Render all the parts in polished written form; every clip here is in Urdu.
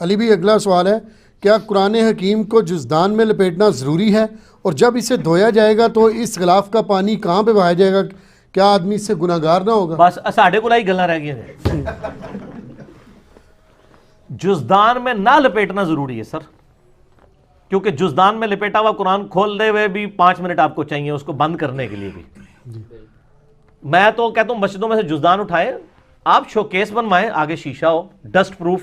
علی بھی اگلا سوال ہے، کیا قرآن حکیم کو جزدان میں لپیٹنا ضروری ہے؟ اور جب اسے دھویا جائے گا تو اس غلاف کا پانی کہاں پہ بہایا جائے گا؟ کیا آدمی اس سے گناہ گار نہ ہوگا؟ بس ساڑھے کو لائی گلنا رہ گئی ہیں۔ جزدان میں نہ لپیٹنا ضروری ہے سر، کیونکہ جزدان میں لپیٹا ہوا قرآن کھول دے ہوئے بھی 5 منٹ آپ کو چاہیے اس کو بند کرنے کے لیے بھی۔ میں تو کہتا ہوں مسجدوں میں سے جزدان اٹھائے، آپ شوکیس بنوائیں، آگے شیشہ ہو، ڈسٹ پروف،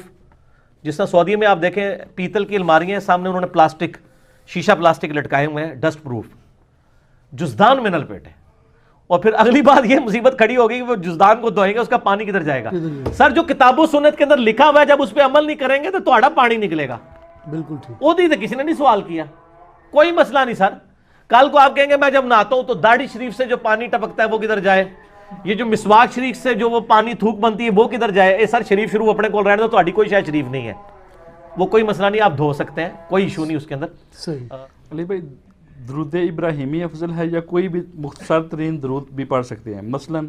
جس طرح سعودی میں آپ دیکھیں پیتل کی الماریاں سامنے انہوں نے پلاسٹک، شیشہ پلاسٹک لٹکائے ہوئے ہیں، ڈسٹ پروف۔ جزدان میں نہ لپیٹیں۔ اور پھر اگلی بات یہ مصیبت کھڑی ہوگی کہ وہ جزدان کو دھوئیں گے، اس کا پانی کدھر جائے گا؟ سر جو کتاب و سنت کے اندر لکھا ہوا ہے جب اس پہ عمل نہیں کریں گے تو تھوڑا پانی نکلے گا۔ بالکل ٹھیک۔ وہ تو کسی نے نہیں سوال کیا، کوئی مسئلہ نہیں سر۔ کل کو آپ کہیں گے میں جب نہاتا ہوں تو داڑھی شریف سے جو پانی ٹپکتا ہے وہ کدھر جائے؟ یہ جو مسواک شریف سے جو وہ پانی تھوک بنتی ہے وہ کدھر جائے؟ اے سر شریف شروع اپنے کو رہنے دو، تہاڈی کوئی شاید شریف نہیں ہے، وہ کوئی مسئلہ نہیں، آپ دھو سکتے ہیں، کوئی ایشو نہیں اس کے اندر۔ صحیح۔ علی بھائی درود ابراہیمی افضل ہے یا کوئی بھی مختصر ترین درود بھی پڑھ سکتے ہیں، مثلا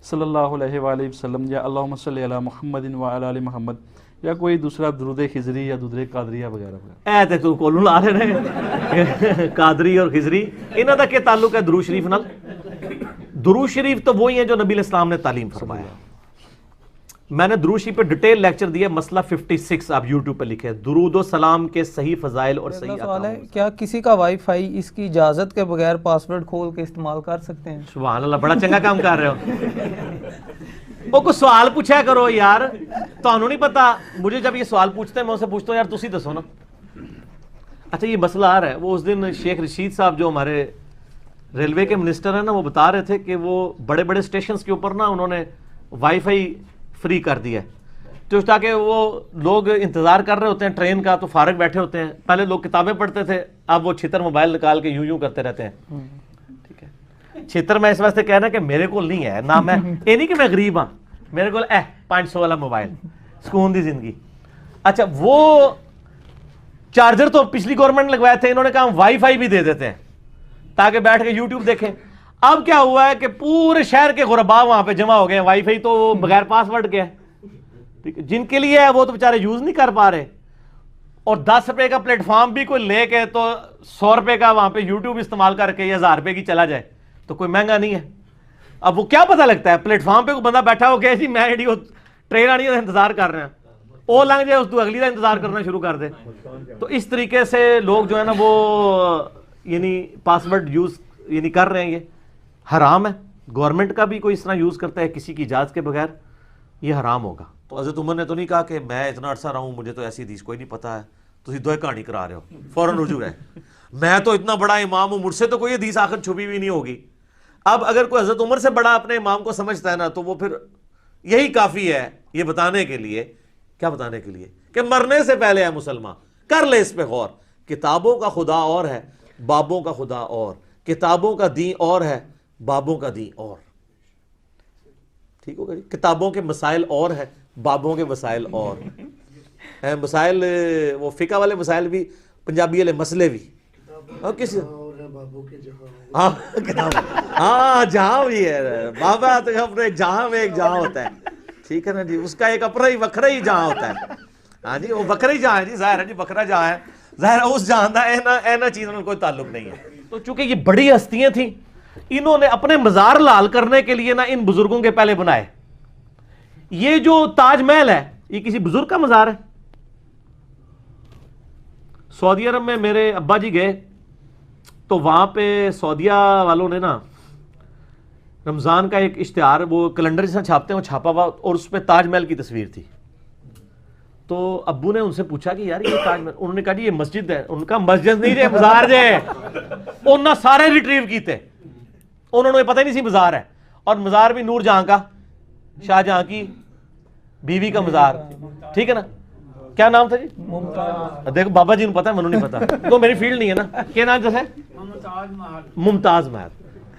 صلی اللہ علیہ وآلہ وسلم یا اللہم صلی علی محمد وعلی آل محمد، یا کوئی دوسرا درود خضری یا درود قادریہ وغیرہ وغیرہ؟ اے تے تو کولوں لا رہے ہیں قادری اور خضری، انہاں دا کیا تعلق ہے درود شریف نال؟ درود شریف تو وہی ہیں جو نبی علیہ السلام نے تعلیم فرمایا۔ میں نے درود شریف پہ ڈیٹیل لیکچر دیا، مسئلہ 56 آپ یوٹیوب پہ لکھیں، درود و سلام کے صحیح فضائل اور صحیح سوال ہے، احکام۔ کیا کسی کا وائی فائی اس کی اجازت کے بغیر پاسورڈ کھول کے استعمال کر سکتے ہیں؟ سبحان اللہ، بڑا چنگا کام کر رہے ہو۔ وہ کوئی سوال پوچھا کرو یار، تانوں نہیں پتا؟ مجھے جب یہ سوال پوچھتے ہیں میں اسے پوچھتا ہوں یار تسی دسو نا۔ اچھا یہ مسئلہ آ رہا ہے، وہ اس دن شیخ رشید صاحب جو ہمارے ریلوے کے منسٹر ہیں نا، وہ بتا رہے تھے کہ وہ بڑے بڑے اسٹیشنز کے اوپر نا انہوں نے وائی فائی فری کر دیا ہے، تو تاکہ وہ لوگ انتظار کر رہے ہوتے ہیں ٹرین کا تو فارغ بیٹھے ہوتے ہیں، پہلے لوگ کتابیں پڑھتے تھے، اب وہ چھتر موبائل نکال کے یوں کرتے رہتے ہیں۔ ٹھیک ہے، چھتر میں اس واسطے کہنا کہ میرے کو نہیں ہے نا، میں یہ نہیں کہ میں غریب ہاں، میرے کو 500 والا موبائل، سکون دی زندگی۔ اچھا وہ چارجر تو پچھلی گورنمنٹ نے لگوائے تھے، انہوں نے کہا ہم وائی فائی بھی دے دیتے ہیں تاکہ بیٹھ کے یوٹیوب دیکھیں۔ اب کیا ہوا ہے کہ پورے شہر کے غربا وہاں پہ جمع ہو گئے ہیں، وائی فائی تو بغیر پاس ورڈ کے ہے، ٹھیک ہے، جن کے لیے ہے وہ تو بیچارے یوز نہیں کر پا رہے، اور 10 روپے کا پلیٹ فارم بھی کوئی لے کے تو 100 روپے کا وہاں پہ یوٹیوب استعمال کر کے یا 1000 روپے کی چلا جائے تو کوئی مہنگا نہیں ہے۔ اب وہ کیا پتہ لگتا ہے پلیٹ فارم پہ کوئی بندہ بیٹھا ہو گیا جی میں ٹرین آنی ہے انتظار کر رہے ہیں، وہ لنگ جائے اس تو اگلی کا انتظار کرنا شروع کر دے۔ تو اس طریقے سے لوگ جو ہے نا وہ یعنی پاسورڈ یوز یعنی کر رہے ہیں، یہ حرام ہے۔ گورنمنٹ کا بھی کوئی اس طرح یوز کرتا ہے کسی کی اجازت کے بغیر، یہ حرام ہوگا۔ تو حضرت عمر نے تو نہیں کہا کہ میں اتنا عرصہ رہا ہوں مجھے تو ایسی حدیث کوئی نہیں پتا ہے، تسی دوئے کہانی کرا رہے ہو، فوراً رجوع ہے، میں تو اتنا بڑا امام ہوں مجھ سے تو کوئی حدیث آخر چھپی ہوئی نہیں ہوگی۔ اب اگر کوئی حضرت عمر سے بڑا اپنے امام کو سمجھتا ہے نا تو وہ پھر یہی کافی ہے یہ بتانے کے لیے، کیا بتانے کے لیے کہ مرنے سے پہلے ہے مسلمان، کر لے اس پہ غور، کتابوں کا خدا اور ہے، بابوں کا خدا اور، کتابوں کا دین اور ہے، بابوں کا دین اور، ٹھیک ہوگا جی؟ کتابوں کے مسائل اور ہے، بابوں کے مسائل اور ہیں، مسائل وہ فقہ والے مسائل بھی، پنجابی والے مسئلے بھی، اور کسی ہاں جہاں بھی ہے بابا تو اپنے جہاں میں ایک جہاں ہوتا ہے، ٹھیک ہے نا جی، اس کا ایک اپنا ہی وکھرا ہی جہاں ہوتا ہے، ہاں جی وہ وکھرا ہی جہاں ہے جی، ظاہر ہے جی وکھرا جہاں ہے، ظاہر ہے اس جہاں دا اینا چیزوں میں کوئی تعلق نہیں ہے۔ تو چونکہ یہ بڑی ہستیاں تھیں، انہوں نے اپنے مزار لال کرنے کے لیے نا ان بزرگوں کے پہلے بنائے۔ یہ جو تاج محل ہے یہ کسی بزرگ کا مزار ہے؟ سعودی عرب میں میرے ابا جی گئے تو وہاں پہ سعودیہ والوں نے نا رمضان کا ایک اشتہار وہ کیلنڈر جیسا چھاپتے ہیں وہ چھاپا ہوا، اور اس پہ تاج محل کی تصویر تھی۔ تو ابو نے ان سے پوچھا کہ یار یہ تاج محل، انہوں نے کہا جی یہ مسجد ہے، ان کا مسجد نہیں جی مزار جے، انہوں نے سارے ریٹریو کیتے، انہوں نے پتہ ہی نہیں سی مزار ہے، اور مزار بھی نور جہاں کا، شاہ جہاں کی بیوی کا مزار، ٹھیک ہے نا، کیا نام تھا جی؟ ممتاز۔ دیکھو بابا جی نے پتا ہے، منو نہیں پتا، تو میری فیلڈ نہیں ہے نا، کیا نام جیسے ممتاز محل۔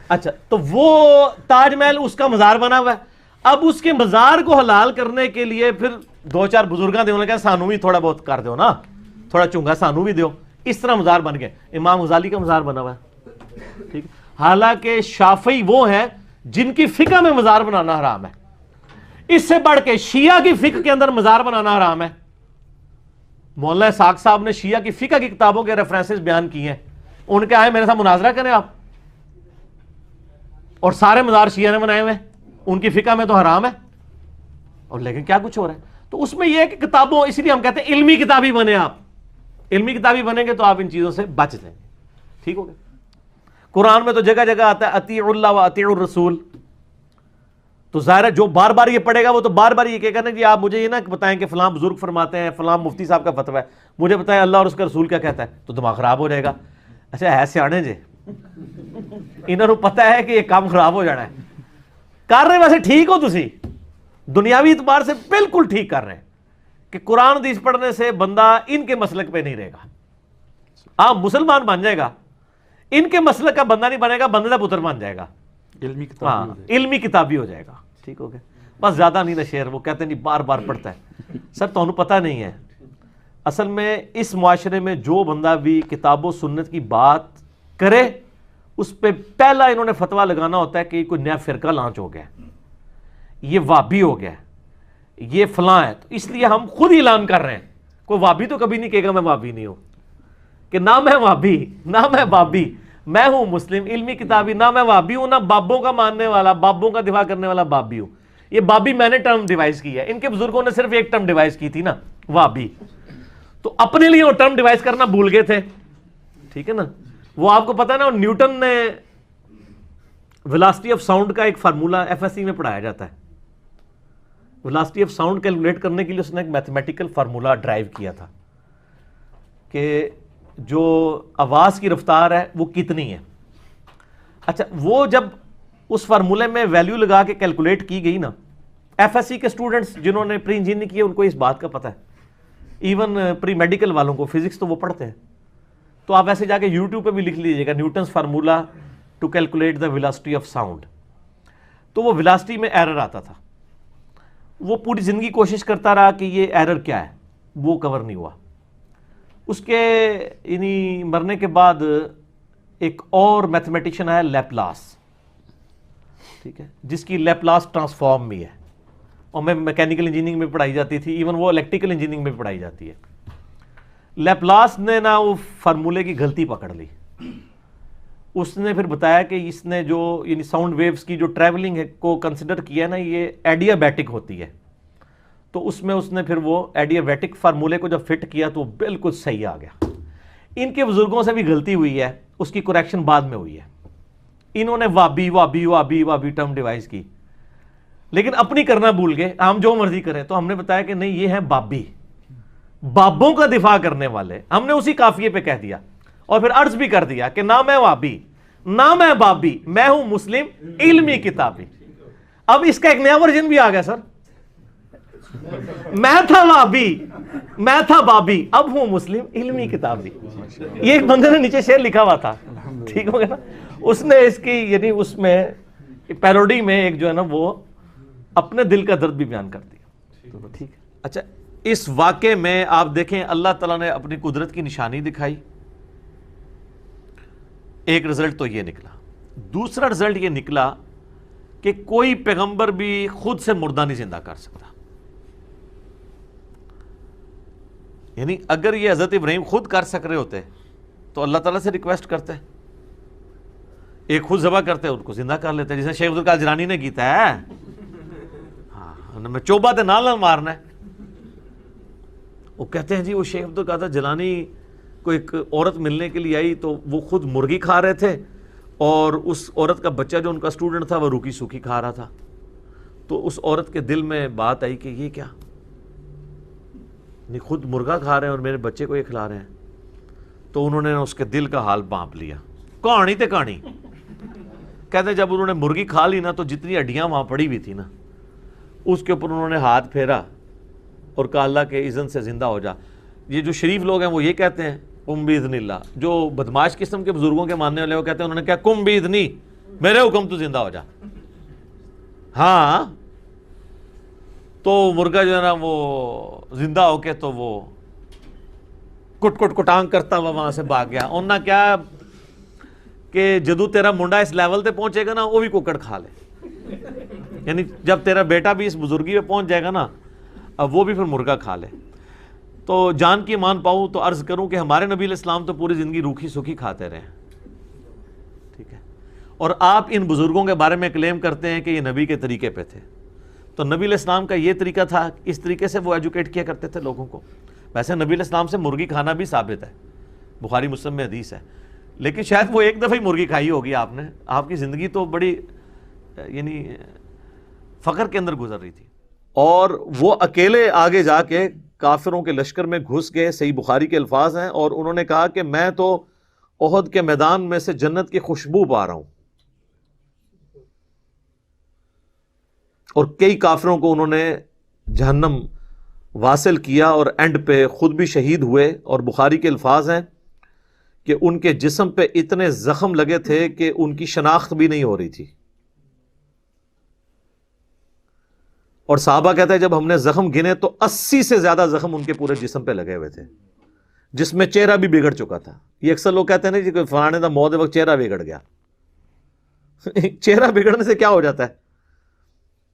اچھا تو وہ تاج محل اس کا مزار بنا ہوا ہے، اب اس کے مزار کو حلال کرنے کے لیے پھر 2-4 بزرگاں دے، انہوں نے کہا سانو بھی تھوڑا بہت کر دیو نا، تھوڑا چونگا سانو بھی دیو، اس طرح مزار بن گئے۔ امام غزالی کا مزار بنا ہوا ہے، ٹھیک، حالانکہ شافعی وہ ہیں جن کی فقہ میں مزار بنانا حرام ہے، اس سے بڑھ کے شیعہ کی فقہ کے اندر مزار بنانا حرام ہے، مولانا اسحاق صاحب نے شیعہ کی فقہ کی کتابوں کے ریفرنسز بیان کیے ہیں, ان کے آئے میرے ساتھ مناظرہ کریں آپ, اور سارے مزار شیعہ نے بنائے ہوئے ہیں, ان کی فقہ میں تو حرام ہے, اور لیکن کیا کچھ ہو رہا ہے. تو اس میں یہ ہے کہ کتابوں, اسی لیے ہم کہتے ہیں علمی کتابی بنے, آپ علمی کتابی بنیں گے تو آپ ان چیزوں سے بچ جائیں گے. ٹھیک ہو گیا. قرآن میں تو جگہ جگہ آتا ہے اطیعوا اللہ و اطیعوا الرسول, تو ظاہر ہے جو بار بار یہ پڑھے گا وہ تو بار بار یہ کہے گا نا کہ آپ مجھے یہ نہ بتائیں کہ فلاں بزرگ فرماتے ہیں, فلاں مفتی صاحب کا فتویٰ ہے, مجھے بتائیں اللہ اور اس کا رسول کیا کہتا ہے, تو دماغ خراب ہو جائے گا. اچھا ہے سیانے جے, انہوں نے پتہ ہے کہ یہ کام خراب ہو جانا ہے. کر رہے ویسے ٹھیک ہو تسی, دنیاوی اعتبار سے بالکل ٹھیک کر رہے ہیں کہ قرآن حدیث پڑھنے سے بندہ ان کے مسلک پہ نہیں رہے گا. آپ مسلمان بن جائے گا, ان کے مسلک کا بندہ نہیں بنے گا, بندے کا پتر بن جائے گا, علمی ہاں کتاب علمی کتابی ہو جائے گا. ٹھیک ہو گیا. بس زیادہ نہیں نا شعر, وہ کہتے ہیں نہیں بار بار پڑھتا ہے. سر تو انہوں پتہ نہیں ہے, اصل میں اس معاشرے میں جو بندہ بھی کتاب و سنت کی بات کرے اس پہ پہلا انہوں نے فتویٰ لگانا ہوتا ہے کہ کوئی نیا فرقہ لانچ ہو گیا, یہ وابی ہو گیا, یہ فلاں ہے. تو اس لیے ہم خود ہی اعلان کر رہے ہیں, کوئی وابی تو کبھی نہیں کہے گا میں وابی نہیں ہوں, کہ نہ میں وابی نہ میں بابی, میں ہوں مسلم علمی کتابی, نہ میں وابی ہوں نہ بابوں کا ماننے والا, بابوں کا دفاع کرنے والا بابی ہوں. یہ بابی میں نے ٹرم ڈیوائز کی ہے, ان کے بزرگوں نے صرف ایک ٹرم ڈیوائز کی تھی نا, وابی, تو اپنے لیے وہ ٹرم ڈیوائز کرنا بھول گئے تھے. ٹھیک ہے نا. وہ آپ کو پتا ہے نا, نیوٹن نے ویلاسٹی آف ساؤنڈ کا ایک فارمولہ ایف ایس سی میں پڑھایا جاتا ہے. ویلاسٹی آف ساؤنڈ کیلکولیٹ کرنے کے لیے اس نے ایک میتھمیٹیکل فارمولہ ڈرائیو کیا تھا کہ جو آواز کی رفتار ہے وہ کتنی ہے. اچھا وہ جب اس فارمولے میں ویلیو لگا کے کیلکولیٹ کی گئی نا, ایف ایس سی کے اسٹوڈنٹس جنہوں نے پری انجینئرنگ کی ہے ان کو اس بات کا پتہ ہے, ایون پری میڈیکل والوں کو, فزکس تو وہ پڑھتے ہیں. تو آپ ایسے جا کے یوٹیوب پہ بھی لکھ لیجیے گا Newton's formula to calculate the velocity of sound. تو وہ ویلاسٹی میں ایرر آتا تھا, وہ پوری زندگی کوشش کرتا رہا کہ یہ ایرر کیا ہے, وہ کور نہیں ہوا. اس کے یعنی مرنے کے بعد ایک اور میتھمیٹیشین آیا لیپلاس, ٹھیک ہے, جس کی لیپلاس ٹرانسفارم بھی ہے, اور میں میکینیکل انجینئرنگ میں پڑھائی جاتی تھی, ایون وہ الیکٹریکل انجینئرنگ میں پڑھائی جاتی ہے. لیپلاس نے نا وہ فارمولے کی غلطی پکڑ لی. اس نے پھر بتایا کہ اس نے جو یعنی ساؤنڈ ویوز کی جو ٹریولنگ ہے کو کنسیڈر کیا ہے نا, یہ ایڈیابیٹک ہوتی ہے. تو اس میں اس نے پھر وہ ایڈیابیٹک فارمولے کو جب فٹ کیا تو بالکل صحیح آ گیا. ان کے بزرگوں سے بھی غلطی ہوئی ہے, اس کی کریکشن بعد میں ہوئی ہے. انہوں نے وابی وابی وابی وابی ٹرم ڈیوائز کی, لیکن اپنی کرنا بھول گئے, ہم جو مرضی کریں. تو ہم نے بتایا کہ نہیں, یہ ہے بابی, بابوں کا دفاع کرنے والے. ہم نے اسی قافیے پہ کہہ دیا اور پھر عرض بھی کر دیا کہ نہ میں وابی نہ میں بابی, میں ہوں مسلم علمی کتابی. اب اس کا ایک نیا ورژن بھی آ گیا سر, میں تھا وابی میں تھا بابی, اب ہوں مسلم علمی کتابی. یہ ایک بندے نے نیچے شعر لکھا ہوا تھا, ٹھیک ہو گیا نا. اس نے اس کی یعنی اس میں پیروڈی میں ایک جو ہے نا وہ اپنے دل کا درد بھی بیان کر دیا. ٹھیک ہے. اچھا اس واقعے میں آپ دیکھیں اللہ تعالیٰ نے اپنی قدرت کی نشانی دکھائی. ایک رزلٹ تو یہ نکلا. دوسرا رزلٹ یہ نکلا کہ کوئی پیغمبر بھی خود سے مردہ نہیں زندہ کر سکتا. یعنی اگر یہ حضرت ابراہیم خود کر سک رہے ہوتے تو اللہ تعالیٰ سے ریکویسٹ کرتے, ایک خود ذبح کرتے ان کو زندہ کر لیتے, جیسے شیخ عبدالقادر جیلانی نے کیتا ہے. ہاں میں چوبہ تے نال مارنا ہے. وہ کہتے ہیں جی وہ شیخ عبدالقادر جیلانی کو ایک عورت ملنے کے لیے آئی تو وہ خود مرغی کھا رہے تھے, اور اس عورت کا بچہ جو ان کا اسٹوڈنٹ تھا وہ روکی سوکھی کھا رہا تھا. تو اس عورت کے دل میں بات آئی کہ یہ کیا, نہیں خود مرغا کھا رہے ہیں اور میرے بچے کو یہ کھلا رہے ہیں. تو انہوں نے اس کے دل کا حال بانپ لیا. کہانی تے کہانی کہتے ہیں جب انہوں نے مرغی کھا لی نا تو جتنی ہڈیاں وہاں پڑی ہوئی تھی نا اس کے اوپر انہوں نے ہاتھ پھیرا اور کہا اللہ کے اذن سے زندہ ہو جا. یہ جو شریف لوگ ہیں وہ یہ کہتے ہیں کم باذن اللہ, جو بدماش قسم کے بزرگوں کے ماننے والے وہ کہتے ہیں انہوں نے کہا کم باذنی, میرے حکم تو زندہ ہو جا. ہاں تو مرغا جو ہے نا وہ زندہ ہو کے تو وہ کٹ کٹ کٹانگ کرتا ہوا وہاں سے بھاگ گیا. انہوں نے کیا کہ جدو تیرا منڈا اس لیول تے پہنچے گا نا وہ بھی کوکڑ کھا لے, یعنی جب تیرا بیٹا بھی اس بزرگی پہ پہنچ جائے گا نا اب وہ بھی پھر مرغا کھا لے. تو جان کی مان پاؤں تو عرض کروں کہ ہمارے نبی علیہ السلام تو پوری زندگی روکھی سوکھی کھاتے رہے، ٹھیک ہے، اور آپ ان بزرگوں کے بارے میں کلیم کرتے ہیں کہ یہ نبی کے طریقے پہ تھے. تو نبی علیہ السلام کا یہ طریقہ تھا، اس طریقے سے وہ ایجوکیٹ کیا کرتے تھے لوگوں کو. ویسے نبی علیہ السلام سے مرغی کھانا بھی ثابت ہے، بخاری مسلم میں حدیث ہے، لیکن شاید وہ ایک دفعہ ہی مرغی کھائی ہوگی آپ نے. آپ کی زندگی تو بڑی یعنی فقر کے اندر گزر رہی تھی. اور وہ اکیلے آگے جا کے کافروں کے لشکر میں گھس گئے، صحیح بخاری کے الفاظ ہیں، اور انہوں نے کہا کہ میں تو احد کے میدان میں سے جنت کی خوشبو پا رہا ہوں. اور کئی کافروں کو انہوں نے جہنم واصل کیا، اور اینڈ پہ خود بھی شہید ہوئے. اور بخاری کے الفاظ ہیں کہ ان کے جسم پہ اتنے زخم لگے تھے کہ ان کی شناخت بھی نہیں ہو رہی تھی. اور صحابہ کہتے ہیں جب ہم نے زخم گنے تو 80 سے زیادہ زخم ان کے پورے جسم پہ لگے ہوئے تھے، جس میں چہرہ بھی بگڑ چکا تھا. یہ اکثر لوگ کہتے ہیں نا کہ فلانے دا موت وقت چہرہ بگڑ گیا. چہرہ بگڑنے سے کیا ہو جاتا ہے؟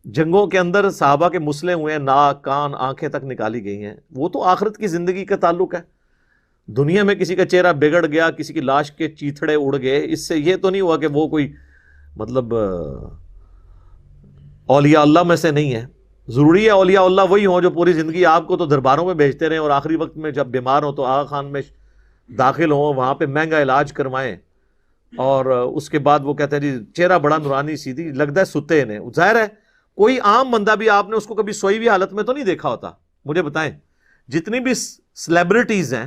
جنگوں کے اندر صحابہ کے مسلے ہوئے ہیں، ناک کان آنکھیں تک نکالی گئی ہیں. وہ تو آخرت کی زندگی کا تعلق ہے. دنیا میں کسی کا چہرہ بگڑ گیا، کسی کی لاش کے چیتھڑے اڑ گئے، اس سے یہ تو نہیں ہوا کہ وہ کوئی مطلب اولیاء اللہ میں سے نہیں ہے. ضروری ہے اولیاء اللہ وہی ہوں جو پوری زندگی آپ کو تو درباروں میں بھیجتے رہیں اور آخری وقت میں جب بیمار ہوں تو آغا خان میں داخل ہوں، وہاں پہ مہنگا علاج کروائیں، اور اس کے بعد وہ کہتے ہیں جی چہرہ بڑا نورانی سیدھی لگتا ہے ستے نے. ظاہر ہے کوئی عام بندہ بھی آپ نے اس کو کبھی سوئی ہوئی حالت میں تو نہیں دیکھا ہوتا. مجھے بتائیں جتنی بھی سلیبریٹیز ہیں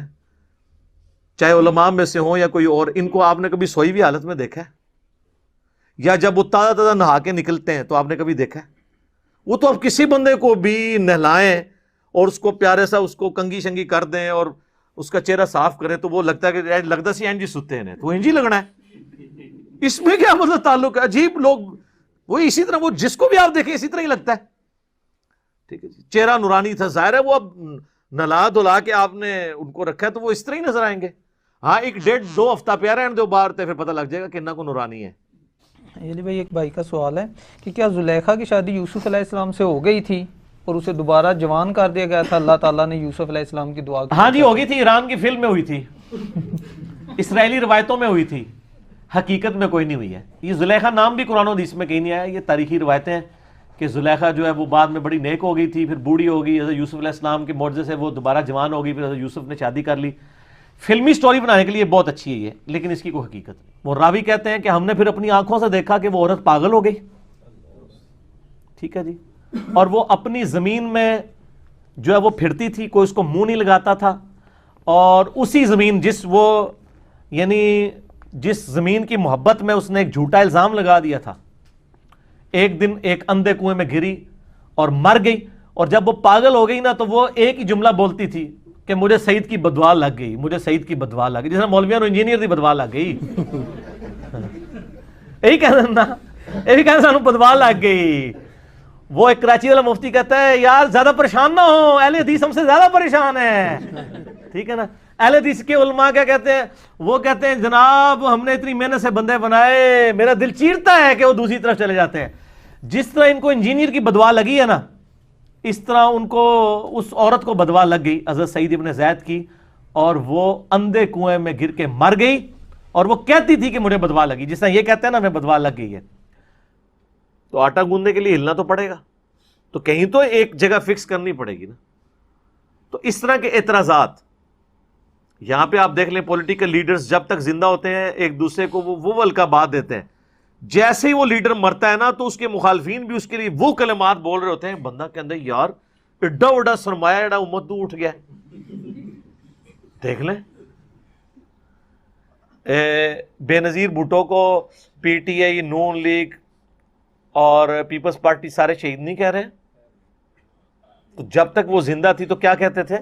چاہے علماء میں سے ہوں یا کوئی اور، ان کو آپ نے کبھی سوئی ہوئی حالت میں دیکھا ہے؟ یا جب وہ تازہ تازہ نہا کے نکلتے ہیں تو آپ نے کبھی دیکھا ہے؟ وہ تو اب کسی بندے کو بھی نہلائیں اور اس کو پیارے سا اس کو کنگھی شنگی کر دیں اور اس کا چہرہ صاف کریں تو وہ لگتا ہے کہ لگتا سی اینجی ستے ہیں، تو اینجی لگنا ہے. اس میں کیا مطلب تعلق ہے؟ عجیب لوگ. وہ اسی طرح وہ جس کو بھی آپ دیکھیں اسی طرح ہی لگتا ہے. ٹھیک ہے جی، چہرہ نورانی تھا. ظاہر ہے وہ اب نلا دھلا کے آپ نے ان کو رکھا ہے تو وہ اس طرح ہی نظر آئیں گے. ہاں ایک 1.5-2 ہفتہ پیارے ہیں دو بار تے پھر پتہ لگ جائے گا کہ انہاں کو نورانی ہے. علی بھائی ایک بھائی کا سوال ہے کہ کیا زلیخا کی شادی یوسف علیہ السلام سے ہو گئی تھی اور اسے دوبارہ جوان کر دیا گیا تھا؟ اللہ تعالیٰ نے یوسف علیہ السلام کی دعا کی. ہاں جی ہوگی تھی، ایران کی فلم میں ہوئی تھی، اسرائیلی روایتوں میں ہوئی تھی، حقیقت میں کوئی نہیں ہوئی ہے. یہ زلیخا نام بھی قرآن و حدیث میں کہیں نہیں آیا. یہ تاریخی روایتیں ہیں کہ زلیخا جو ہے وہ بعد میں بڑی نیک ہو گئی تھی، پھر بوڑھی ہو گئی، حضرت یوسف علیہ السلام کے معجزے سے وہ دوبارہ جوان ہو گئی، پھر حضرت یوسف نے شادی کر لی. فلمی سٹوری بنانے کے لیے بہت اچھی ہے یہ، لیکن اس کی کوئی حقیقت نہیں. وہ راوی کہتے ہیں کہ ہم نے پھر اپنی آنکھوں سے دیکھا کہ وہ عورت پاگل ہو گئی. ٹھیک ہے جی، اور وہ اپنی زمین میں جو ہے وہ پھرتی تھی، کوئی اس کو منہ نہیں لگاتا تھا، اور اسی زمین جس زمین کی محبت میں اس نے ایک جھوٹا الزام لگا دیا تھا، ایک دن ایک اندھے کنویں میں گری اور مر گئی. اور جب وہ پاگل ہو گئی نا تو وہ ایک ہی جملہ بولتی تھی کہ مجھے سعید کی بدوا لگ گئی، مجھے سعید کی بدوا لگ گئی. جس طرح مولویوں انجینئر دی بدوا لگ گئی، یہی کہنا سانو بدوا لگ گئی. وہ ایک کراچی والا مفتی کہتا ہے یار زیادہ پریشان نہ ہو، اہل حدیث ہم سے زیادہ پریشان ہے. ٹھیک ہے نا. اہل حدیث کے علماء کیا کہتے ہیں؟ وہ کہتے ہیں جناب ہم نے اتنی محنت سے بندے بنائے، میرا دل چیرتا ہے کہ وہ دوسری طرف چلے جاتے ہیں. جس طرح ان کو انجینئر کی بدوا لگی ہے نا، اس طرح ان کو اس عورت کو بدوا لگ گئی حضرت سعید ابن زید کی، اور وہ اندھے کنویں میں گر کے مر گئی. اور وہ کہتی تھی کہ مجھے بدوا لگی، جس طرح یہ کہتے ہیں نا ہمیں بدوا لگ گئی ہے. تو آٹا گوندنے کے لیے ہلنا تو پڑے گا، تو کہیں تو ایک جگہ فکس کرنی پڑے گی نا. تو اس طرح کے اعتراضات یہاں پہ آپ دیکھ لیں، پولیٹیکل لیڈرز جب تک زندہ ہوتے ہیں ایک دوسرے کو وہ القابات دیتے ہیں. جیسے ہی وہ لیڈر مرتا ہے نا تو اس کے مخالفین بھی اس کے لیے وہ کلمات بول رہے ہوتے ہیں. بندہ کہ اندر یار ایڈا وڈا سرمایہ ایڈا امت تو اٹھ گیا. دیکھ لیں بے نظیر بھٹو کو P T I, Noon league اور پیپلز پارٹی سارے شہید نہیں کہہ رہے. تو جب تک وہ زندہ تھی تو کیا کہتے تھے؟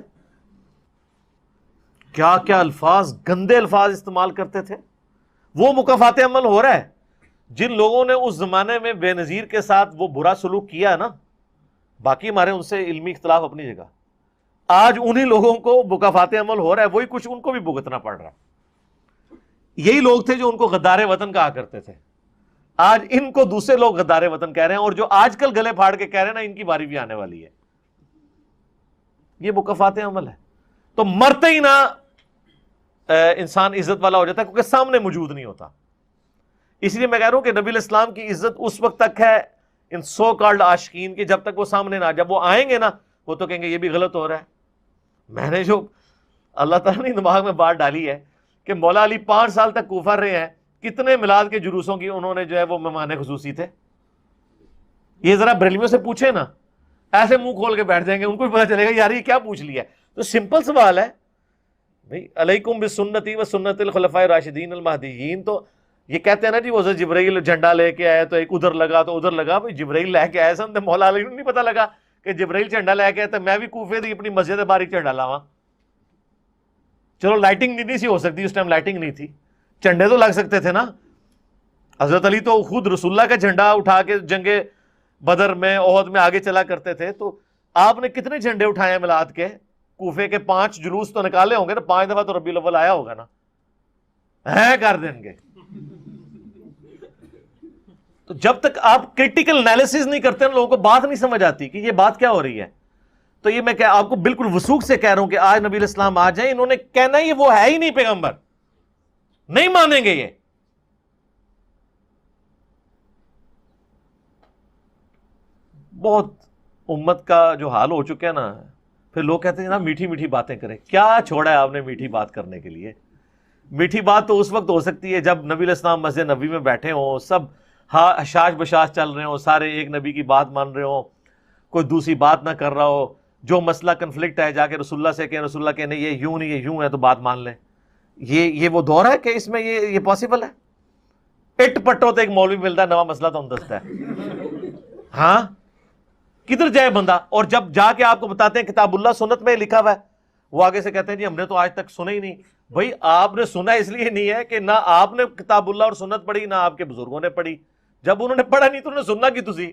کیا کیا الفاظ، گندے الفاظ استعمال کرتے تھے. وہ مکافات عمل ہو رہا ہے. جن لوگوں نے اس زمانے میں بے نظیر کے ساتھ وہ برا سلوک کیا ہے نا، باقی ہمارے ان سے علمی اختلاف اپنی جگہ، آج انہی لوگوں کو مکافات عمل ہو رہا ہے. وہی کچھ ان کو بھی بھگتنا پڑ رہا ہے. یہی لوگ تھے جو ان کو غدار وطن کہا کرتے تھے. آج ان کو دوسرے لوگ غدار وطن کہہ رہے ہیں، اور جو آج کل گلے پھاڑ کے کہہ رہے ہیں نا ان کی باری بھی آنے والی ہے. یہ مکافات عمل ہے. تو مرتے ہی نہ انسان عزت والا ہو جاتا ہے، کیونکہ سامنے موجود نہیں ہوتا. اس لیے میں کہہ رہا ہوں کہ نبی علیہ السلام کی عزت اس وقت تک ہے ان سو کالڈ عاشقین کی، جب تک وہ سامنے نہ، جب وہ آئیں گے نا وہ تو کہیں گے یہ بھی غلط ہو رہا ہے. میں نے جو اللہ تعالیٰ نے دماغ میں بات ڈالی ہے کہ مولا علی 5 سال تک کوفہ رہے ہیں، کتنے میلاد کے جلوسوں کی انہوں نے جو ہے وہ مہمان خصوصی تھے. یہ ذرا بریلویوں سے پوچھیں نا، ایسے منہ کھول کے بیٹھ جائیں گے، ان کو بھی پتہ چلے گا یار یہ کیا پوچھ لیا. تو سمپل سوال ہے بھائی، علیکم بسنتی و سنت الخلفاء الراشدین المہدیین. تو یہ کہتے ہیں نا جی وہ جبرائیل جھنڈا لے کے آئے تو ایک ادھر لگا تو ادھر لگا. بھائی جبرائیل لے کے آئے سن تو مولا علی کو نہیں پتہ لگا کہ جبرائیل جھنڈا لے کے آئے تو میں بھی کوفے دی اپنی مسجد باہر جھنڈا لاواں. چلو لائٹنگ نہیں سی ہو سکتی اس ٹائم، لائٹنگ نہیں تھی، جھنڈے تو لگ سکتے تھے نا. حضرت علی تو خود رسول اللہ کا جھنڈا اٹھا کے جنگ بدر میں احد میں آگے چلا کرتے تھے. تو آپ نے کتنے جھنڈے اٹھائے ہیں میلاد کے؟ کوفے کے 5 جلوس تو نکالے ہوں گے نا، 5 دفعہ تو ربیع الاول آیا ہوگا نا، ہے کر دیں گے. تو جب تک آپ کریٹیکل انالیسز نہیں کرتے نا، لوگوں کو بات نہیں سمجھ آتی کہ یہ بات کیا ہو رہی ہے. تو یہ میں آپ کو بالکل وثوق سے کہہ رہا ہوں کہ آج نبی علیہ السلام آ جائیں، انہوں نے کہنا یہ وہ ہے ہی نہیں پیغمبر، نہیں مانیں گے. یہ بہت امت کا جو حال ہو چکا ہے نا، پھر لوگ کہتے ہیں نا میٹھی میٹھی باتیں کریں. کیا چھوڑا ہے آپ نے میٹھی بات کرنے کے لیے؟ میٹھی بات تو اس وقت ہو سکتی ہے جب نبی علیہ السلام مسجد نبی میں بیٹھے ہوں، سب حشاش بشاش چل رہے ہوں، سارے ایک نبی کی بات مان رہے ہوں، کوئی دوسری بات نہ کر رہا ہو. جو مسئلہ کنفلکٹ ہے جا کے رسول اللہ سے کہیں، رسول اللہ کہنے یہ یوں نہیں، یہ یوں ہے، تو بات مان لیں. یہ وہ دور ہے کہ اس میں یہ پاسبل ہے؟ پٹ پٹو تو ایک مولوی ملتا ہے، نواں مسئلہ تو ہم دستا ہے. ہاں کدھر جائے بندہ؟ اور جب جا کے آپ کو بتاتے ہیں کتاب اللہ سنت میں لکھا ہوا ہے، وہ آگے سے کہتے ہیں جی ہم نے تو آج تک سنا ہی نہیں. بھائی آپ نے سنا اس لیے نہیں ہے کہ نہ آپ نے کتاب اللہ اور سنت پڑھی، نہ آپ کے بزرگوں نے پڑھی. جب انہوں نے پڑھا نہیں تو انہوں نے سننا کی تسی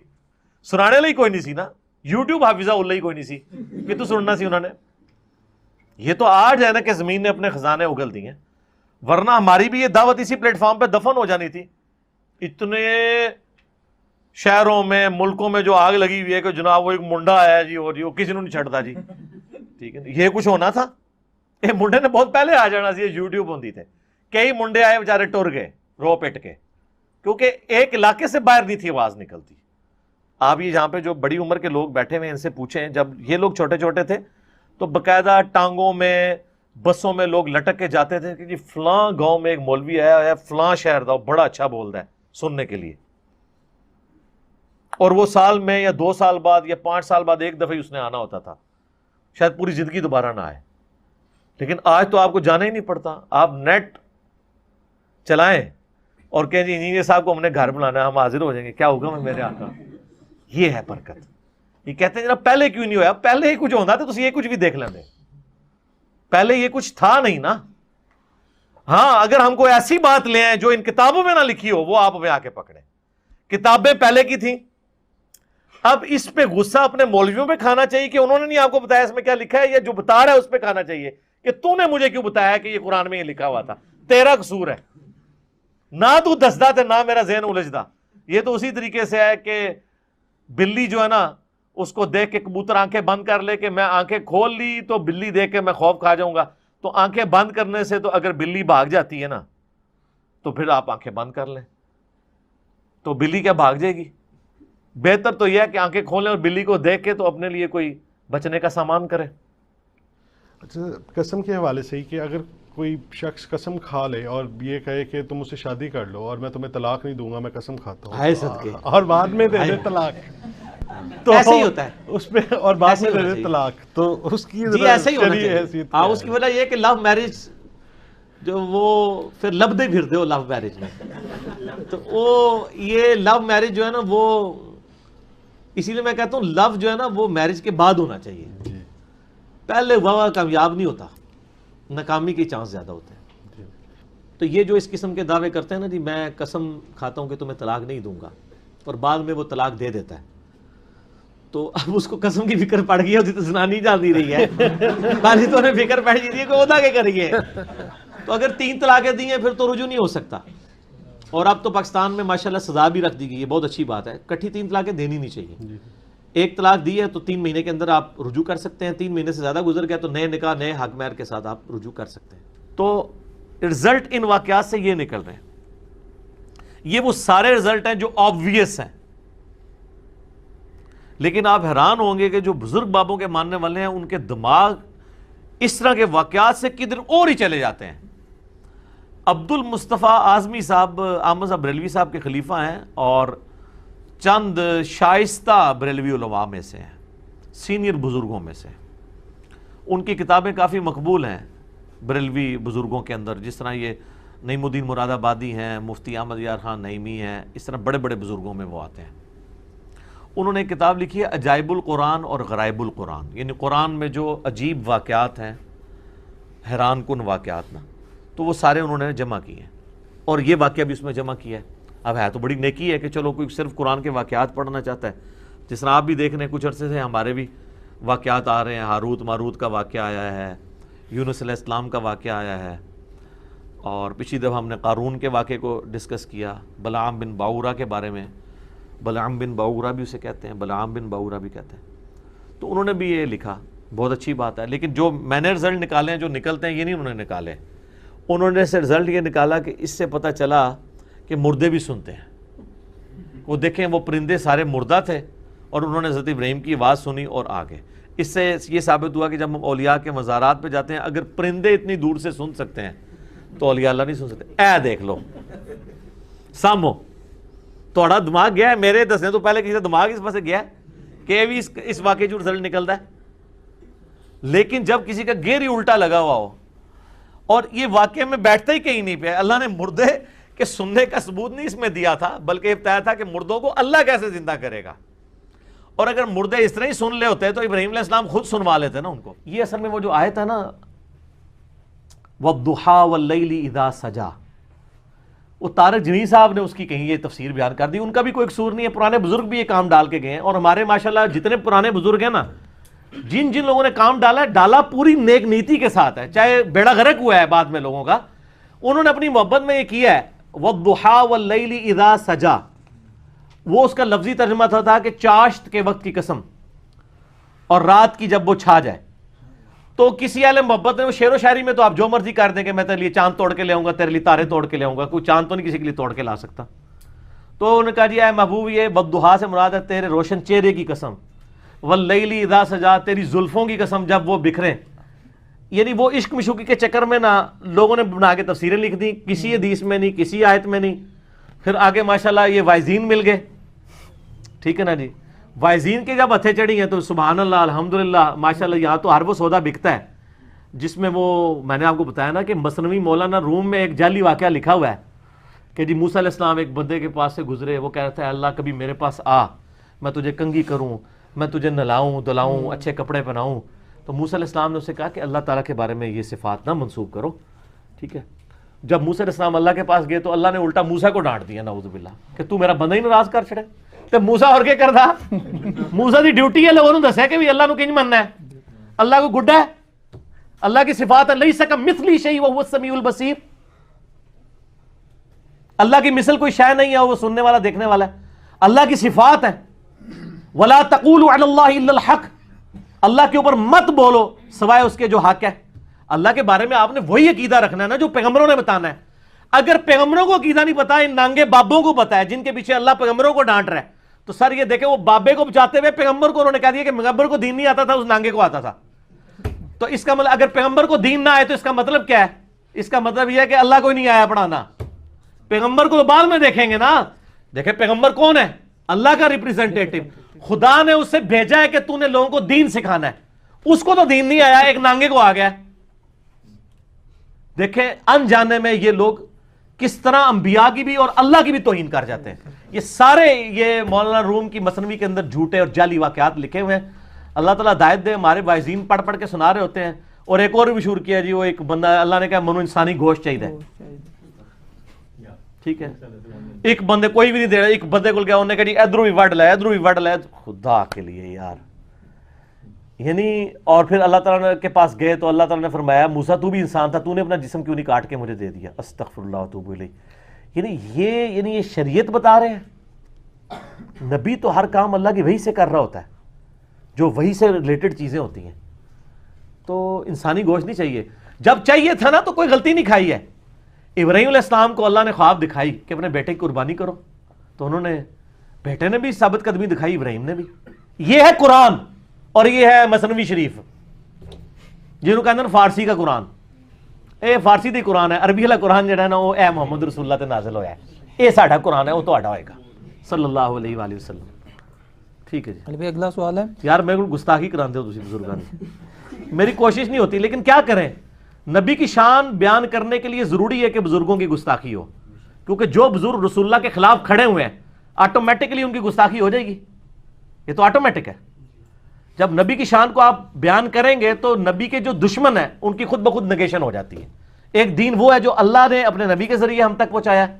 سنانے لئی کوئی نہیں سی نا. یوٹیوب حافظہ اللہ ہی کوئی نہیں سی کہ تو سننا سی انہوں نے. یہ تو آج ہے نا کہ زمین نے اپنے خزانے اگل دی ہیں، ورنہ ہماری بھی یہ دعوت اسی پلیٹ فارم پہ دفن ہو جانی تھی. اتنے شہروں میں ملکوں میں جو آگ لگی ہوئی ہے کہ جناب وہ ایک منڈا آیا جی اور جی وہ کسی نے نہیں چھڑتا جی، ٹھیک ہے. یہ کچھ ہونا تھا؟ یہ منڈے نے بہت پہلے آ جانا سی. یوٹیوب ہوتی تھے، کئی منڈے آئے بیچارے ٹر گئے رو پٹ کے، کیونکہ ایک علاقے سے باہر نہیں تھی آواز نکلتی. آپ یہ جہاں پہ جو بڑی عمر کے لوگ بیٹھے ہوئے ان سے پوچھیں، جب یہ لوگ چھوٹے چھوٹے تھے تو باقاعدہ ٹانگوں میں بسوں میں لوگ لٹک کے جاتے تھے کہ جی فلاں گاؤں میں ایک مولوی آیا ہے، فلاں شہر دا بڑا اچھا بولتا ہے، سننے کے لیے. اور وہ سال میں یا 2 سال بعد یا 5 سال بعد ایک دفعہ ہی اس نے آنا ہوتا تھا، شاید پوری زندگی دوبارہ نہ آئے. لیکن آج تو آپ کو جانا ہی نہیں پڑتا، آپ نیٹ چلائیں اور کہیں جی انجینئر صاحب کو ہم نے گھر بلانا ہے، ہم حاضر ہو جائیں گے، کیا ہوگا میں میرے آقا. یہ ہے برکت. یہ کہتے ہیں جناب پہلے کیوں نہیں ہوا؟ پہلے ہی کچھ ہوتا تو یہ کچھ بھی دیکھ لیندے، پہلے یہ کچھ تھا نہیں نا. ہاں اگر ہم کوئی ایسی بات لے آئیں جو ان کتابوں میں نہ لکھی ہو، وہ آپ ہمیں آ کے پکڑیں. کتابیں پہلے کی تھیں. اب اس پہ غصہ اپنے مولویوں پہ کھانا چاہیے کہ انہوں نے نہیں آپ کو بتایا اس میں کیا لکھا ہے، یا جو بتا رہا ہے اس پہ کھانا چاہیے کہ تو نے مجھے کیوں بتایا کہ یہ قرآن میں یہ لکھا ہوا تھا، تیرا قصور ہے. نہ تو دسدا تے نہ میرا ذہن الجھدا. یہ تو اسی طریقے سے ہے کہ بلی جو ہے نا اس کو دیکھ کے کبوتر آنکھیں بند کر لے کہ میں آنکھیں کھول لی تو بلی دیکھ کے میں خوف کھا جاؤں گا. تو آنکھیں بند کرنے سے تو اگر بلی بھاگ جاتی ہے نا تو پھر آپ آنکھیں بند کر لیں، تو بلی کیا بھاگ جائے گی؟ بہتر تو یہ ہے کہ آنکھیں کھولیں اور بلی کو دیکھ کے تو اپنے لیے کوئی بچنے کا سامان کرے. اچھا قسم کے حوالے سے ہی کہ اگر کوئی شخص قسم کھا لے اور یہ کہے کہ تم مجھ سے شادی کر لو اور میں تمہیں طلاق نہیں دوں گا، میں قسم کھاتا ہوں، ہائے صدقے، اور بعد میں دے دے طلاق، تو ایسے ہی ہوتا ہے اس پہ، اور بعد میں دے دے طلاق، تو اس کی جی ایسا ہی ہونا چاہیے. حیثیت ہاں اس کی وجہ یہ کہ لو میرج جو وہ پھر لبدے پھرتے ہو لو میرج میں، تو وہ یہ لو میرج جو ہے نا وہ، اسی لیے میں کہتا ہوں لو جو ہے نا وہ میرج کے بعد ہونا چاہیے. پہلے ہوا کامیاب نہیں ہوتا، ناکامی کے چانس زیادہ ہوتے ہیں. تو یہ جو اس قسم کے دعوے کرتے ہیں نا جی میں قسم کھاتا ہوں کہ تمہیں طلاق نہیں دوں گا، اور بعد میں وہ طلاق دے دیتا ہے، تو اب اس کو قسم کی فکر پڑ گئی ہوتی تو زنا نہیں جانتی رہی ہے. پہلے تو انہیں فکر پڑ جاتی ہے کہ ادا کے کریے. تو اگر 3 طلاقیں دی ہیں پھر تو رجوع نہیں ہو سکتا. اور اب تو پاکستان میں ماشاءاللہ سزا بھی رکھ دی گئی ہے، بہت اچھی بات ہے. کٹھی 3 طلاقیں دینی نہیں چاہیے. ایک طلاق دی ہے تو 3 مہینے کے اندر آپ رجوع کر سکتے ہیں، 3 مہینے سے زیادہ گزر گیا تو نئے نکاح نئے حق مہر کے ساتھ آپ رجوع کر سکتے ہیں۔ تو رزلٹ ان واقعات سے یہ نکل رہے ہیں، یہ وہ سارے رزلٹ ہیں جو آبویس ہیں، لیکن آپ حیران ہوں گے کہ جو بزرگ بابوں کے ماننے والے ہیں ان کے دماغ اس طرح کے واقعات سے کدھر اور ہی چلے جاتے ہیں۔ عبد المصطفیٰ اعظمی صاحب احمد صاحب بریلوی صاحب کے خلیفہ ہیں اور چند شائستہ بریلوی علماء میں سے ہیں، سینئر بزرگوں میں سے۔ ان کی کتابیں کافی مقبول ہیں بریلوی بزرگوں کے اندر، جس طرح یہ نعیم الدین مراد آبادی ہیں، مفتی احمد یار خان نعیمی ہیں، اس طرح بڑے بڑے بزرگوں میں وہ آتے ہیں۔ انہوں نے ایک کتاب لکھی ہے عجائب القرآن اور غرائب القرآن، یعنی قرآن میں جو عجیب واقعات ہیں، حیران کن واقعات نا، تو وہ سارے انہوں نے جمع کیے ہیں، اور یہ واقعہ بھی اس میں جمع کیا ہے۔ اب ہے تو بڑی نیکی ہے کہ چلو کوئی صرف قرآن کے واقعات پڑھنا چاہتا ہے، جس طرح آپ بھی دیکھ رہے ہیں کچھ عرصے سے ہمارے بھی واقعات آ رہے ہیں، ہاروت ماروت کا واقعہ آیا ہے، یونس علیہ السلام کا واقعہ آیا ہے، اور پچھلی دفعہ ہم نے قارون کے واقعے کو ڈسکس کیا، بلعام بن باورا کے بارے میں، بلعام بن باورا بھی اسے کہتے ہیں، بلعام بن باورا بھی کہتے ہیں۔ تو انہوں نے بھی یہ لکھا، بہت اچھی بات ہے، لیکن جو میں نے رزلٹ نکالے ہیں، جو نکلتے ہیں، یہ نہیں انہوں نے نکالے، انہوں نے سے رزلٹ یہ نکالا کہ اس سے پتہ چلا کہ مردے بھی سنتے ہیں۔ وہ دیکھیں وہ پرندے سارے مردہ تھے اور انہوں نے حضرت ابراہیم کی آواز سنی اور آگے۔ اس سے یہ ثابت ہوا کہ جب ہم اولیاء کے مزارات پہ جاتے ہیں، اگر پرندے اتنی دور سے سن سکتے ہیں تو اولیاء اللہ نہیں سن سکتے۔ اے دیکھ لو سامو، تھوڑا دماغ گیا ہے، میرے دسنے تو پہلے کسی کا دماغ اس پاس سے گیا ہے کہ بھی اس واقعے جو رزلٹ نکلتا ہے، لیکن جب کسی کا گیر ہی الٹا لگا ہوا ہو اور یہ واقعے میں بیٹھتا ہی کہیں نہیں پہ، اللہ نے مردے کے سننے کا ثبوت نہیں اس میں دیا تھا، بلکہ یہ بتایا تھا کہ مردوں کو اللہ کیسے زندہ کرے گا، اور اگر مردے اس طرح ہی سن لے ہوتے تو ابراہیم علیہ السلام خود سنوا لیتے نا ان کو۔ یہ اصل میں وہ جو آیت ہے نا وَالضُّحَىٰ وَاللَّيْلِ اِذَا سَجَا، وہ طارق جنی صاحب نے اس کی کہیں یہ تفسیر بیان کر دی، ان کا بھی کوئی قصور نہیں ہے، پرانے بزرگ بھی یہ کام ڈال کے گئے ہیں، اور ہمارے ماشاءاللہ جتنے پرانے بزرگ ہیں نا، جن جن لوگوں نے کام ڈالا ہے، ڈالا پوری نیک نیتی کے ساتھ ہے، چاہے بیڑا غرق ہوا ہے بعد میں لوگوں کا، انہوں نے اپنی محبت میں یہ کیا ہے وَالضُّحَىٰ وَاللَّيْلِ اِذَا سَجَا۔ وہ اس کا لفظی ترجمہ تھا کہ چاشت کے وقت کی قسم اور رات کی جب وہ چھا جائے۔ تو کسی اہل محبت نے وہ شعر و شاعری میں تو آپ جو مرضی کر دیں کہ میں تیرے لیے چاند توڑ کے لے آؤں گا، تیرے لیے تارے توڑ کے لے آؤں گا، کوئی چاند تو نہیں کسی کے لیے توڑ کے لا سکتا۔ تو انہوں نے کہا جی اے محبوب، یہ والضحیٰ سے مراد ہے تیرے روشن چہرے کی قسم، واللیل اذا سجا، تیری زلفوں کی قسم جب وہ بکھریں۔ یعنی وہ عشق مشوقی کے چکر میں نا لوگوں نے بنا کے تفسیریں لکھ دی، کسی حدیث میں نہیں، کسی آیت میں نہیں۔ پھر آگے ماشاءاللہ یہ وائزین مل گئے، ٹھیک ہے نا جی، وائزین کے جب ہتھے چڑھی ہیں تو سبحان اللہ الحمدللہ ماشاءاللہ یہاں تو ہر وہ سودا بکتا ہے جس میں وہ میں نے آپ کو بتایا نا کہ مثنوی مولانا روم میں ایک جعلی واقعہ لکھا ہوا ہے کہ جی موسیٰ علیہ السلام ایک بندے کے پاس سے گزرے، وہ کہہ رہا تھا اللہ کبھی میرے پاس آ، میں تجھے کنگھی کروں، میں تجھے نلاؤں دلاؤں، اچھے کپڑے پہناؤں۔ تو موسیٰ علیہ السلام نے اسے کہا کہ اللہ تعالیٰ کے بارے میں یہ صفات نہ منسوب کرو، ٹھیک ہے۔ جب موسیٰ علیہ السلام اللہ کے پاس گئے تو اللہ نے الٹا موسیٰ کو ڈانٹ دیا نعوذ باللہ کہ تو میرا بندہ ہی ناراض کر چھڑے۔ تو موسیٰ اور کیا کرتا، موسیٰ دی ڈیوٹی ہے لوگوں نے دسیا کہ اللہ نو کنج مننا ہے، اللہ کو گڈا ہے، اللہ کی صفات ہے لیس کمثلہ شیء وہو السمیع البصیر، اللہ کی مثل کوئی شے نہیں ہے، وہ سننے والا دیکھنے والا ہے، اللہ کی صفات ہے۔ ولا تقولوا علی اللہ الا الحق، اللہ کے اوپر مت بولو سوائے اس کے جو حق ہے۔ اللہ کے بارے میں آپ نے وہی عقیدہ رکھنا ہے نا جو پیغمبروں نے بتانا ہے۔ اگر پیغمبروں کو عقیدہ نہیں پتا، ان نانگے بابوں کو پتا ہے جن کے پیچھے اللہ پیغمبروں کو ڈانٹ رہا ہے، تو سر یہ دیکھیں وہ بابے کو بچاتے ہوئے پیغمبر کو انہوں نے کہہ دیا کہ پیغمبر کو دین نہیں آتا تھا، اس نانگے کو آتا تھا۔ تو اس کا مطلب اگر پیغمبر کو دین نہ آئے تو اس کا مطلب کیا ہے؟ اس کا مطلب یہ ہے کہ اللہ کو نہیں آیا پڑھانا۔ پیغمبر کو تو بعد میں دیکھیں گے نا، دیکھیں پیغمبر کون ہے؟ اللہ کا ریپریزنٹیٹو، خدا نے اسے بھیجا ہے کہ تو نے لوگوں کو دین سکھانا ہے، اس کو تو دین نہیں آیا، ایک نانگے کو آ گیا۔ دیکھیں انجانے میں یہ لوگ کس طرح انبیاء کی بھی اور اللہ کی بھی توہین کر جاتے ہیں۔ یہ سارے یہ مولانا روم کی مثنوی کے اندر جھوٹے اور جعلی واقعات لکھے ہوئے ہیں۔ اللہ تعالیٰ ہدایت دے، ہمارے وائزین پڑھ پڑھ کے سنا رہے ہوتے ہیں۔ اور ایک اور بھی مشہور کیا جی، وہ ایک بندہ اللہ نے کہا منو انسانی گوشت چاہیے، ٹھیک ہے، ایک بندے کوئی بھی نہیں دے رہا، ایک بندے کو گیا انہوں نے کہا جی ادھروں بھی وڈ لے، ادھروں بھی وڈ لے، خدا کے لیے یار، یعنی۔ اور پھر اللہ تعالیٰ کے پاس گئے تو اللہ تعالیٰ نے فرمایا موسیٰ تو بھی انسان تھا، تو نے اپنا جسم کیوں نہیں کاٹ کے مجھے دے دیا؟ استغفر اللہ واتوب الیہ۔ یعنی یہ شریعت بتا رہے ہیں، نبی تو ہر کام اللہ کی وحی سے کر رہا ہوتا ہے۔ جو وہی سے ریلیٹڈ چیزیں ہوتی ہیں. تو انسانی گوشت نہیں چاہیے. جب چاہیے تھا نا تو کوئی غلطی نہیں کھائی ہے. ابراہیم علیہ السلام کو اللہ نے خواب دکھائی کہ اپنے بیٹے کی قربانی کرو, تو انہوں نے, بیٹے نے بھی ثابت قدمی دکھائی, ابراہیم نے بھی. یہ ہے قرآن, اور یہ ہے مثنوی شریف, جنہوں کہتے ہیں فارسی کا قرآن. اے فارسی دی قرآن ہے, عربی والا قرآن جڑا ہے نا وہ اے محمد رسول اللہ تے نازل ہویا ہے. یہ ساڈا قرآن ہے, وہ تہاڈا ہوئے گا صلی اللہ علیہ وآلہ وسلم. ٹھیک ہے جی. علی بھائی اگلا سوال ہے. یار میرے کو گستاخی کراندے ہو تسی بزرگاں نے, میری کوشش نہیں ہوتی, لیکن کیا کریں, نبی کی شان بیان کرنے کے لیے ضروری ہے کہ بزرگوں کی گستاخی ہو, کیونکہ جو بزرگ رسول اللہ کے خلاف کھڑے ہوئے ہیں آٹومیٹکلی ان کی گستاخی ہو جائے گی. یہ تو آٹومیٹک ہے. جب نبی کی شان کو آپ بیان کریں گے تو نبی کے جو دشمن ہیں ان کی خود بخود نگیشن ہو جاتی ہے. ایک دین وہ ہے جو اللہ نے اپنے نبی کے ذریعے ہم تک پہنچایا ہے,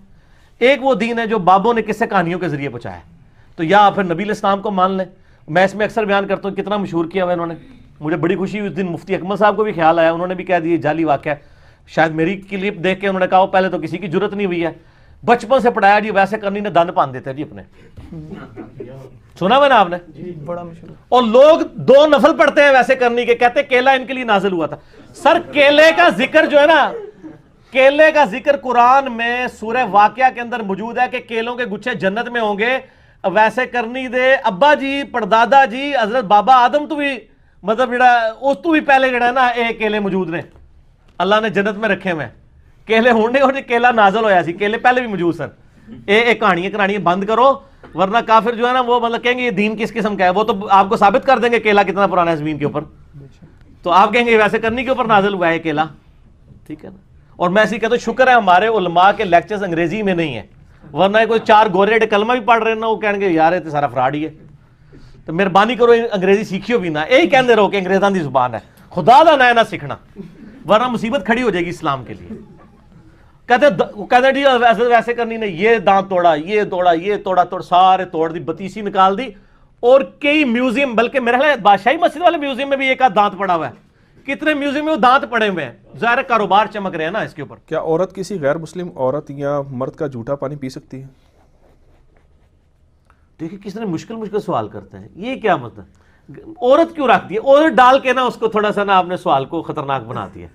ایک وہ دین ہے جو بابوں نے قصے کہانیوں کے ذریعے پہنچایا ہے. تو یا پھر نبی علیہ السلام کو مان لیں. میں اس میں اکثر بیان کرتا ہوں کتنا مشہور کیا ہوا انہوں نے, مجھے بڑی خوشی ہوئی اس دن مفتی اکمل صاحب کو بھی خیال آیا, انہوں نے بھی کہہ دیا جعلی واقعہ ہے. شاید میری کلپ دیکھ کے انہوں نے کہا پہلے تو کسی کی ضرورت نہیں ہوئی ہے, بچپن سے پڑھایا جی ویسے کرنی نے دند پان دیتے جی اپنے. سنا ہوا نا آپ نے, بڑا مشہور. اور لوگ 2 نفل پڑھتے ہیں ویسے کرنی کے, کہتے ہیں کیلا ان کے لیے نازل ہوا تھا. سر کیلے کا ذکر جو ہے نا, کیلے کا ذکر قرآن میں سورہ واقعہ کے اندر موجود ہے کہ کیلوں کے گچھے جنت میں ہوں گے. ویسے کرنی دے ابا جی پردادا جی حضرت بابا آدم تو بھی مطلب جڑا اس تو بھی پہلے جڑا ہے نا اے کیلے موجود نے, اللہ نے جنت میں رکھے ہوئے. کیلے ہونے اور کیلا نازل ہویا سی, کیلے پہلے بھی موجود سن. اے کہانیاں بند کرو, ورنہ کافر جو ہے نا وہ مطلب کہیں گے یہ دین کس قسم کا ہے. وہ تو آپ کو ثابت کر دیں گے کیلا کتنا پرانا ہے زمین کے اوپر, تو آپ کہیں گے ویسے کرنی کے اوپر نازل ہوا ہے کیلا. ٹھیک ہے نا. اور میں ایسے کہتا ہوں شکر ہے ہمارے علماء کے لیکچرز انگریزی میں نہیں ہیں, ورنہ کوئی 4 گورے کلمہ بھی پڑھ رہے ہیں نا وہ کہیں گے یار یہ تو سارا فراڈ ہی ہے. تو مہربانی کرو انگریزی سیکھیو بھی نہ, یہی کہندے رہو کہ انگریزاں دی زبان ہے, خدا دا نہ سیکھنا, ورنہ مصیبت کھڑی ہو جائے گی اسلام کے لیے. کہتے جی ویسے کرنی نے یہ دانت توڑا, یہ توڑا, یہ توڑا, سارے توڑ دی, بتیسی نکال دی. اور کئی میوزیم, بلکہ میرا خیال ہے بادشاہی مسجد والے میوزیم میں بھی ایک آدھ دانت پڑا ہوا ہے. کتنے میوزیم میں وہ دانت پڑے ہوئے ہیں, ظاہر کاروبار چمک رہے ہیں نا اس کے اوپر. کیا عورت کسی غیر مسلم عورت یا مرد کا جھوٹا پانی پی سکتی ہے؟ دیکھیں کس نے مشکل سوال کرتے ہیں, یہ کیا مطلب, عورت کیوں رکھ دی ہے, عورت ڈال کے نا اس کو تھوڑا سا نا آپ نے سوال کو خطرناک بنا دیا.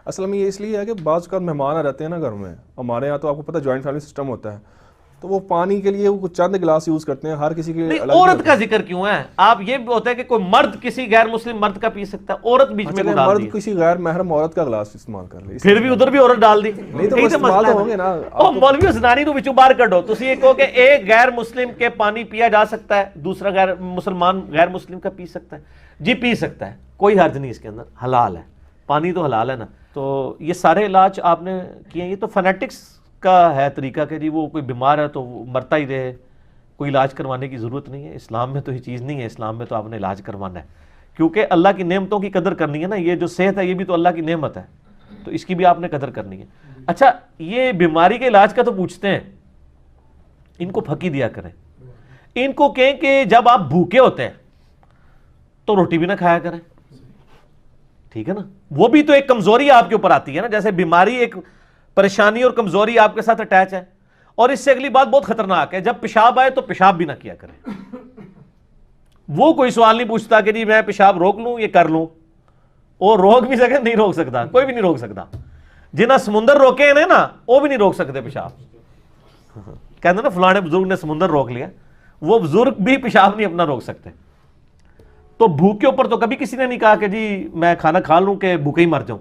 اصل میں یہ اس لیے ہے کہ بعض اوقات مہمان آ جاتے ہیں نا گھر میں, ہمارے یہاں تو آپ کو پتہ جوائنٹ فیملی سسٹم ہوتا ہے, تو وہ پانی کے لیے وہ چند گلاس یوز کرتے ہیں, ہر کسی کے عورت کا ذکر کیوں ہے. آپ یہ ہوتا ہے کہ کوئی مرد کسی غیر مسلم مرد کا پی سکتا ہے, عورت بیچ میں ڈال دی, مرد کسی غیر محرم عورت کا گلاس استعمال کر لے, پھر بھی ادھر بھی عورت ڈال دی. نہیں تو استعمال تو ہوں گے نا. او مولوی حسنانی تو وچوں باہر کڈو, تسی یہ کہو کہ ایک غیر مسلم کے پانی پیا جا سکتا ہے, دوسرا غیر مسلمان غیر مسلم کا پی سکتا ہے. جی پی سکتا ہے, کوئی حرج نہیں اس کے اندر, حلال ہے, پانی تو حلال ہے نا. تو یہ سارے علاج آپ نے کیے, یہ تو فنیٹکس کا ہے طریقہ کہ جی وہ کوئی بیمار ہے تو وہ مرتا ہی رہے, کوئی علاج کروانے کی ضرورت نہیں ہے. اسلام میں تو یہ چیز نہیں ہے, اسلام میں تو آپ نے علاج کروانا ہے, کیونکہ اللہ کی نعمتوں کی قدر کرنی ہے نا. یہ جو صحت ہے یہ بھی تو اللہ کی نعمت ہے, تو اس کی بھی آپ نے قدر کرنی ہے. اچھا یہ بیماری کے علاج کا تو پوچھتے ہیں, ان کو پھکی دیا کریں, ان کو کہیں کہ جب آپ بھوکے ہوتے ہیں تو روٹی بھی نہ کھایا کریں. ٹھیک ہے نا, وہ بھی تو ایک کمزوری آپ کے اوپر آتی ہے نا, جیسے بیماری ایک پریشانی اور کمزوری آپ کے ساتھ اٹیچ ہے. اور اس سے اگلی بات بہت خطرناک ہے, جب پیشاب آئے تو پیشاب بھی نہ کیا کریں. وہ کوئی سوال نہیں پوچھتا کہ جی میں پیشاب روک لوں یہ کر لوں, اور روک بھی سکے نہیں روک سکتا, کوئی بھی نہیں روک سکتا. جنہیں سمندر روکے ہیں نا وہ بھی نہیں روک سکتے پیشاب. کہتے ہیں نا فلانے بزرگ نے سمندر روک لیا, وہ بزرگ بھی پیشاب نہیں اپنا روک سکتے. تو بھوک کے اوپر تو کبھی کسی نے نہیں کہا کہ جی میں کھانا کھا لوں کہ بھوکے ہی مر جاؤں.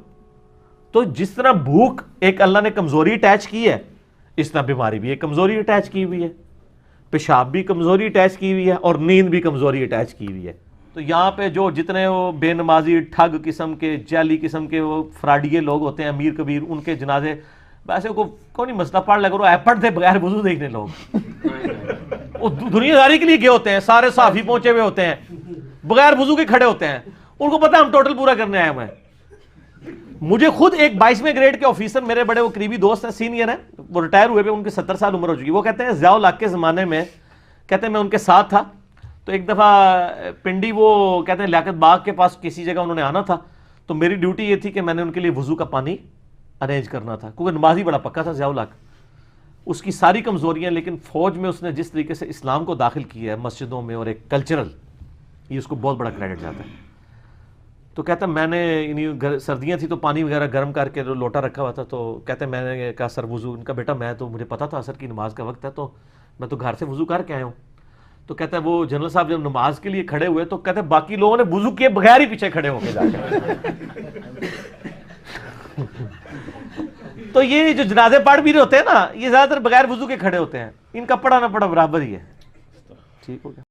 تو جس طرح بھوک ایک اللہ نے کمزوری اٹیچ کی ہے, اس طرح بیماری بھی ایک کمزوری اٹیچ کی ہوئی ہے, پیشاب بھی کمزوری اٹیچ کی ہوئی ہے, اور نیند بھی کمزوری اٹیچ کی ہوئی ہے. تو یہاں پہ جو جتنے وہ بے نمازی ٹھگ قسم کے جعلی قسم کے وہ فراڈیے لوگ ہوتے ہیں, امیر کبیر, ان کے جنازے ویسے کوئی نہیں مسئلہ پڑھ لے کرو, ایپٹ تھے بغیر وضو دیکھنے لوگ, وہ دنیا داری کے لیے گئے ہوتے ہیں, سارے صحافی پہنچے ہوئے ہوتے ہیں, بغیر وضو کے کھڑے ہوتے ہیں, ان کو پتہ ہم ٹوٹل پورا کرنے آئے ہوئے ہیں. مجھے خود ایک 22ویں گریڈ کے آفیسر میرے بڑے وہ قریبی دوست ہیں, سینئر ہیں, وہ ریٹائر ہوئے پہ ان کے 70 سال عمر ہو چکی. وہ کہتے ہیں ضیاء الحق کے زمانے میں, کہتے ہیں میں ان کے ساتھ تھا, تو ایک دفعہ پنڈی وہ کہتے ہیں لیاقت باغ کے پاس کسی جگہ انہوں نے آنا تھا, تو میری ڈیوٹی یہ تھی کہ میں نے ان کے لیے وضو کا پانی ارینج کرنا تھا, کیونکہ نمازی بڑا پکا تھا ضیاء الحق. اس کی ساری کمزوریاں, لیکن فوج میں اس نے جس طریقے سے اسلام کو داخل کیا ہے مسجدوں میں, اور ایک کلچرل یہ اس کو بہت بڑا کریڈٹ جاتا ہے. تو کہتا ہے میں نے سردیاں تھی تو پانی وغیرہ گرم کر کے لوٹا رکھا ہوا تھا, تو کہتے ہیں میں نے کہا سر وضو, ان کا بیٹا میں تو مجھے پتا تھا عصر کی نماز کا وقت ہے تو میں تو گھر سے وضو کر کے آیا ہوں. تو کہتا ہے وہ جنرل صاحب جب نماز کے لیے کھڑے ہوئے تو کہتے ہیں باقی لوگوں نے وضو کیے بغیر ہی پیچھے کھڑے ہو کے جا کے. تو یہ جو جنازے پڑھ بھی ہوتے ہیں نا, یہ زیادہ تر بغیر وضو کے کھڑے ہوتے ہیں, ان کا پڑھا نہ پڑھا برابر ہی ہے. ٹھیک ہو گیا.